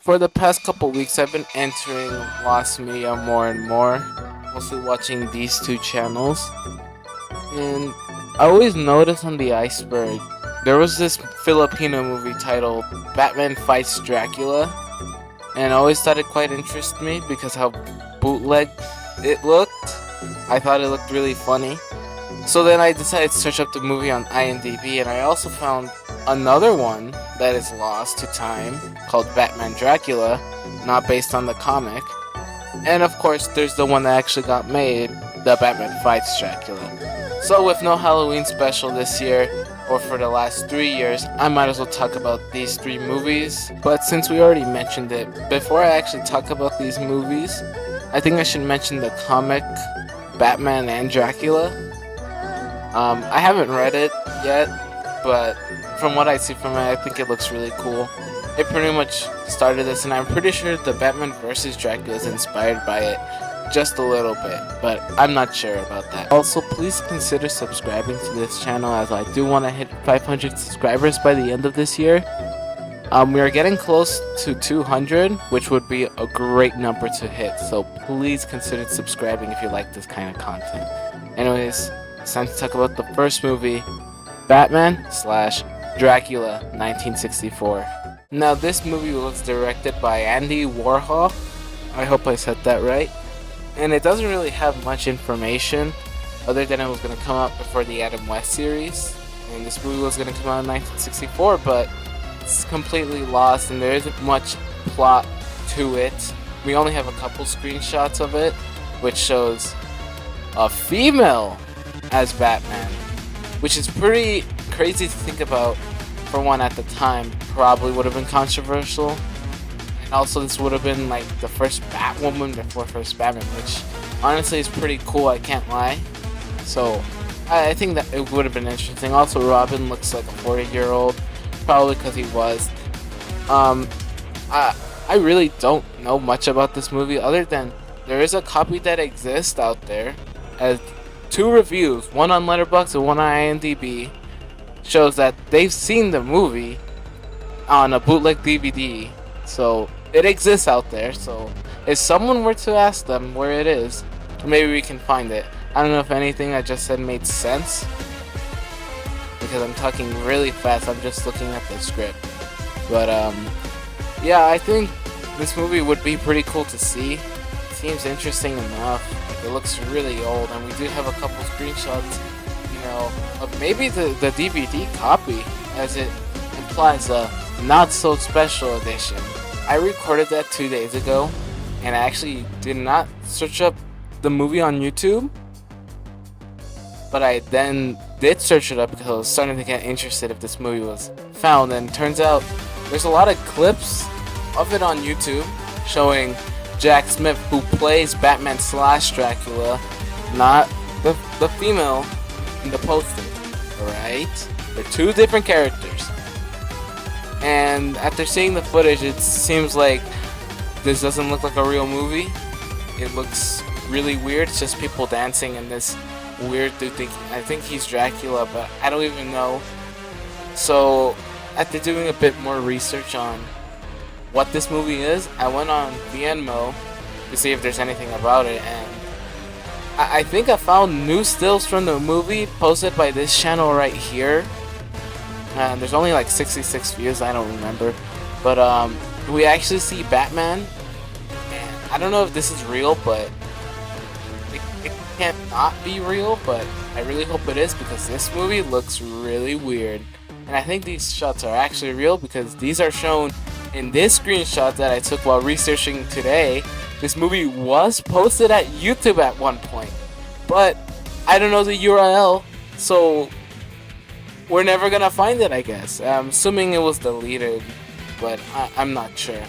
For the past couple weeks, I've been entering Lost Media more and more, mostly watching these two channels. And I always notice on the iceberg, there was this Filipino movie titled Batman Fights Dracula, and I always thought it quite interested me because how bootleg it looked. I thought it looked really funny. So then I decided to search up the movie on IMDb, and I also found another one that is lost to time called Batman Dracula, not based on the comic. And of course, there's the one that actually got made, the Batman Fights Dracula. So with no Halloween special this year, or for the last 3 years, I might as well talk about these three movies. But since we already mentioned it, before I actually talk about these movies, I think I should mention the comic Batman and Dracula. I haven't read it yet, but from what I see from it, I think it looks really cool. It pretty much started this, and I'm pretty sure the Batman vs. Dracula is inspired by it just a little bit, but I'm not sure about that. Also, please consider subscribing to this channel, as I do want to hit 500 subscribers by the end of this year. We are getting close to 200, which would be a great number to hit, so please consider subscribing if you like this kind of content. Anyways, it's time to talk about the first movie, Batman/Dracula 1964. Now, this movie was directed by Andy Warhol. I hope I said that right. And it doesn't really have much information other than it was going to come out before the Adam West series. And this movie was going to come out in 1964, but it's completely lost and there isn't much plot to it. We only have a couple screenshots of it, which shows a female as Batman, which is pretty crazy to think about. For one, at the time, probably would have been controversial. And also, this would have been like the first Batwoman before first Batman, which honestly is pretty cool, I can't lie. So I think that it would have been interesting. Also, Robin looks like a 40-year-old, probably because he was. I really don't know much about this movie other than there is a copy that exists out there as 2 reviews, one on Letterboxd and one on IMDb, shows that they've seen the movie on a bootleg DVD. So it exists out there. So if someone were to ask them where it is, maybe we can find it. I don't know if anything I just said made sense, because I'm talking really fast. I'm just looking at the script. But yeah, I think this movie would be pretty cool to see. It seems interesting enough. It looks really old, and we do have a couple screenshots, you know, of maybe the DVD copy, as it implies a not so special edition. I recorded that 2 days ago, and I actually did not search up the movie on YouTube, but I then did search it up because I was starting to get interested if this movie was found, and it turns out there's a lot of clips of it on YouTube showing Jack Smith, who plays Batman/Dracula, not the female in the poster, alright? They're 2 different characters. And after seeing the footage, it seems like this doesn't look like a real movie. It looks really weird. It's just people dancing and this weird dude I think he's Dracula, but I don't even know. So after doing a bit more research on what this movie is, I went on VNMO to see if there's anything about it, and I think I found new stills from the movie posted by this channel right here. And there's only like 66 views, I don't remember. But we actually see Batman, and I don't know if this is real, but it can't not be real, but I really hope it is, because this movie looks really weird. And I think these shots are actually real, because these are shown in this screenshot that I took while researching today. This movie was posted at YouTube at one point, but I don't know the URL, so we're never gonna find it, I guess. I'm assuming it was deleted, but I'm not sure.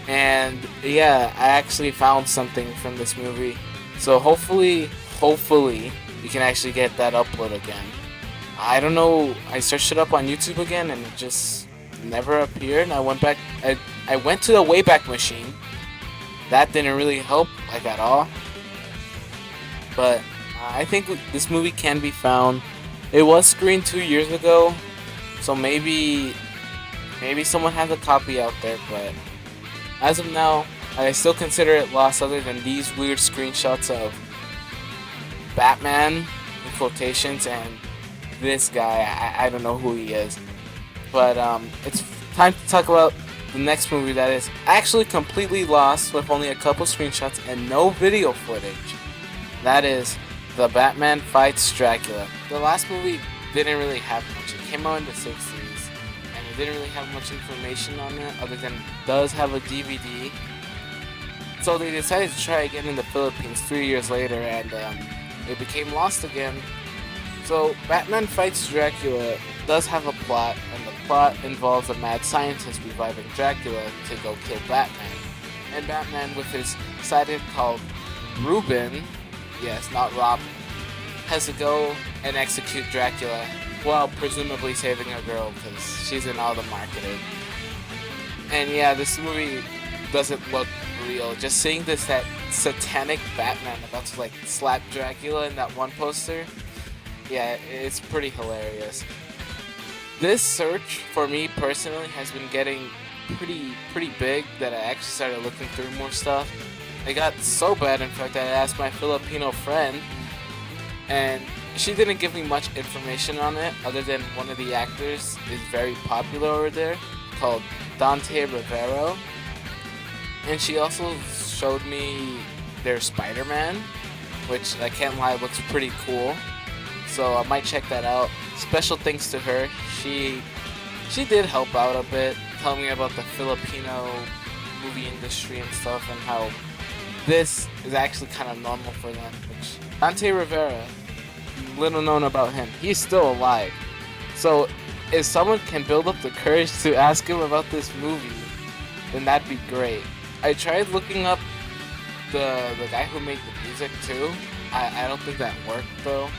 And yeah, I actually found something from this movie, so hopefully we can actually get that upload again. I don't know, I searched it up on YouTube again and it just never appeared. I went back, I went to the Wayback Machine. That didn't really help, like, at all. But I think this movie can be found. It was screened 2 years ago, so maybe someone has a copy out there, but As of now, I still consider it lost other than these weird screenshots of Batman in quotations and this guy. I don't know who he is. But it's time to talk about the next movie that is actually completely lost with only a couple screenshots and no video footage. That is The Batman Fights Dracula. The last movie didn't really have much. It came out in the 60s and it didn't really have much information on it other than it does have a DVD. So they decided to try again in the Philippines 3 years later and it became lost again. So Batman Fights Dracula does have a plot, and the plot involves a mad scientist reviving Dracula to go kill Batman. And Batman, with his sidekick called Reuben, yes, not Robin, has to go and execute Dracula while presumably saving a girl because she's in all the marketing. And yeah, this movie doesn't look real. Just seeing that satanic Batman about to like slap Dracula in that one poster, yeah, it's pretty hilarious. This search for me personally has been getting pretty big that I actually started looking through more stuff. It got so bad, in fact, that I asked my Filipino friend, and she didn't give me much information on it other than one of the actors is very popular over there called Dante Rivero. And she also showed me their Spider-Man, which I can't lie looks pretty cool. So I might check that out. Special thanks to her. She did help out a bit, tell me about the Filipino movie industry and stuff and how this is actually kind of normal for them. Which Dante Rivera, little known about him, he's still alive. So if someone can build up the courage to ask him about this movie, then that'd be great. I tried looking up the guy who made the music too. I don't think that worked though.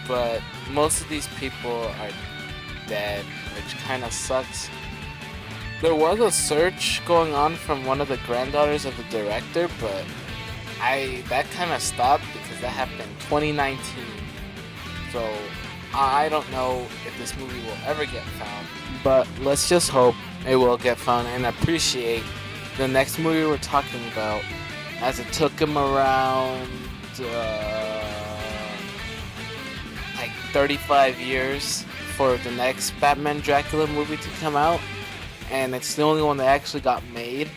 But most of these people are dead, which kind of sucks. There was a search going on from one of the granddaughters of the director, but that kind of stopped because that happened in 2019. So I don't know if this movie will ever get found, but let's just hope it will get found and appreciate the next movie we're talking about, as it took him around like 35 years for the next Batman Dracula movie to come out, and it's the only one that actually got made.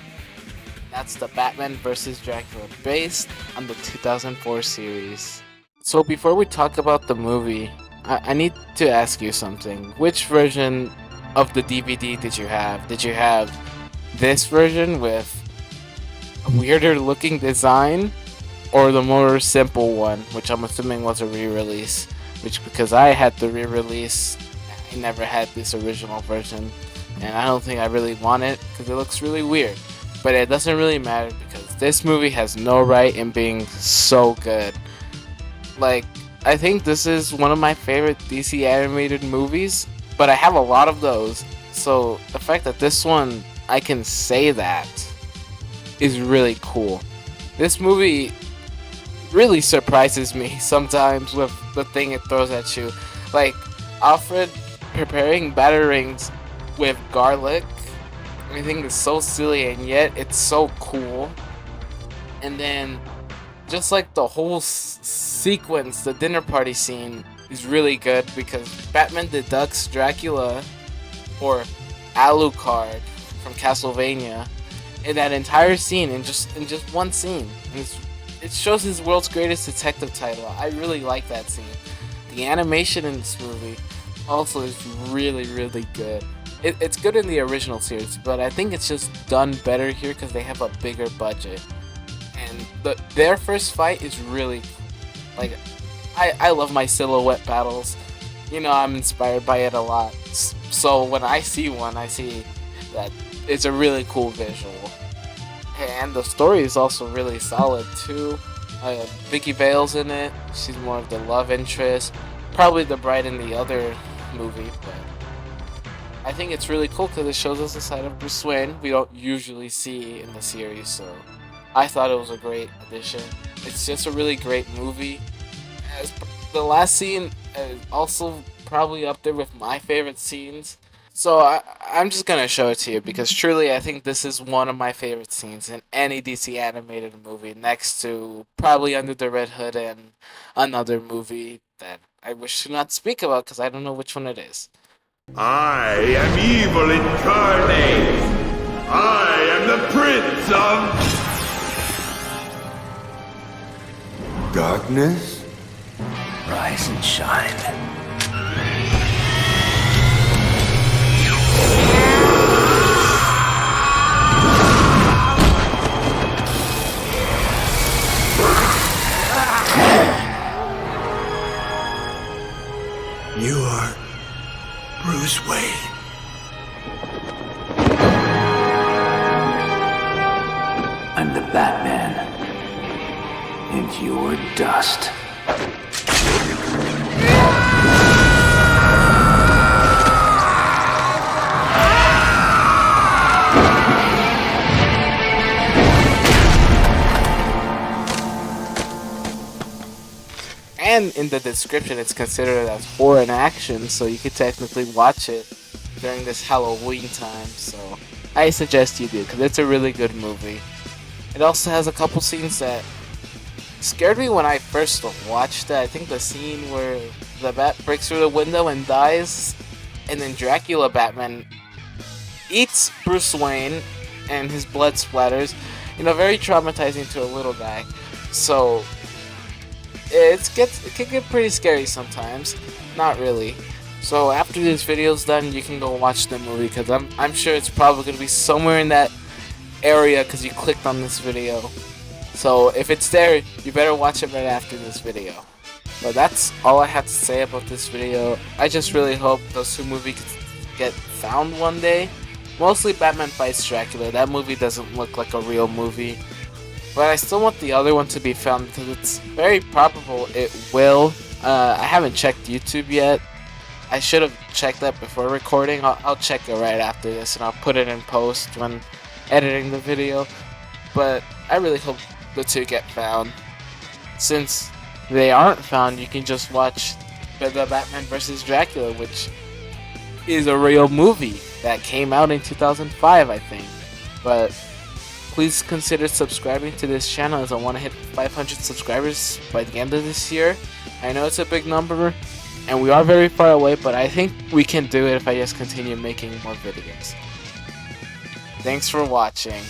That's the Batman vs. Dracula, based on the 2004 series. So before we talk about the movie, I need to ask you something. Which version of the DVD did you have? Did you have this version with a weirder looking design, or the more simple one, which I'm assuming was a re-release? Which, because I had the re-release, I never had this original version, and I don't think I really want it because it looks really weird. But it doesn't really matter because this movie has no right in being so good. Like, I think this is one of my favorite DC animated movies, but I have a lot of those. So the fact that this one, I can say that, is really cool. This movie really surprises me sometimes with the thing it throws at you. Like, Alfred preparing batarangs with garlic. Everything is so silly and yet it's so cool. And then just like the whole sequence, the dinner party scene is really good because Batman deducts Dracula or Alucard from Castlevania in that entire scene, in just one scene. And it shows his world's greatest detective title. I really like that scene. The animation in this movie also is really, really good. It's good in the original series, but I think it's just done better here because they have a bigger budget. And their first fight is really, like, I love my silhouette battles. You know, I'm inspired by it a lot. So when I see one, I see that it's a really cool visual. And the story is also really solid too. Vicky Vale's in it. She's more of the love interest. Probably the bride in the other movie, but I think it's really cool because it shows us a side of Bruce Wayne we don't usually see in the series. So I thought it was a great addition. It's just a really great movie. As the last scene is also probably up there with my favorite scenes. So I'm just gonna show it to you because truly I think this is one of my favorite scenes in any DC animated movie, next to probably Under the Red Hood and another movie that I wish to not speak about because I don't know which one it is. I am evil incarnate. I am the prince of darkness. Rise and shine. You are Bruce Wayne. I'm the Batman. And you're dust. And in the description, it's considered as horror and action, so you could technically watch it during this Halloween time. So I suggest you do, because it's a really good movie. It also has a couple scenes that scared me when I first watched it. I think the scene where the bat breaks through the window and dies, and then Dracula Batman eats Bruce Wayne, and his blood splatters. Very traumatizing to a little guy. So it can get pretty scary sometimes. Not really. So after this video's done, you can go watch the movie because I'm sure it's probably gonna be somewhere in that area because you clicked on this video. So if it's there, you better watch it right after this video. But that's all I have to say about this video. I just really hope those two movies get found one day. Mostly Batman Fights Dracula. That movie doesn't look like a real movie. But I still want the other one to be found because it's very probable it will. I haven't checked YouTube yet. I should have checked that before recording. I'll check it right after this and I'll put it in post when editing the video. But I really hope the two get found. Since they aren't found, you can just watch the Batman vs. Dracula, which is a real movie that came out in 2005, I think. But please consider subscribing to this channel as I want to hit 500 subscribers by the end of this year. I know it's a big number and we are very far away, but I think we can do it if I just continue making more videos. Thanks for watching.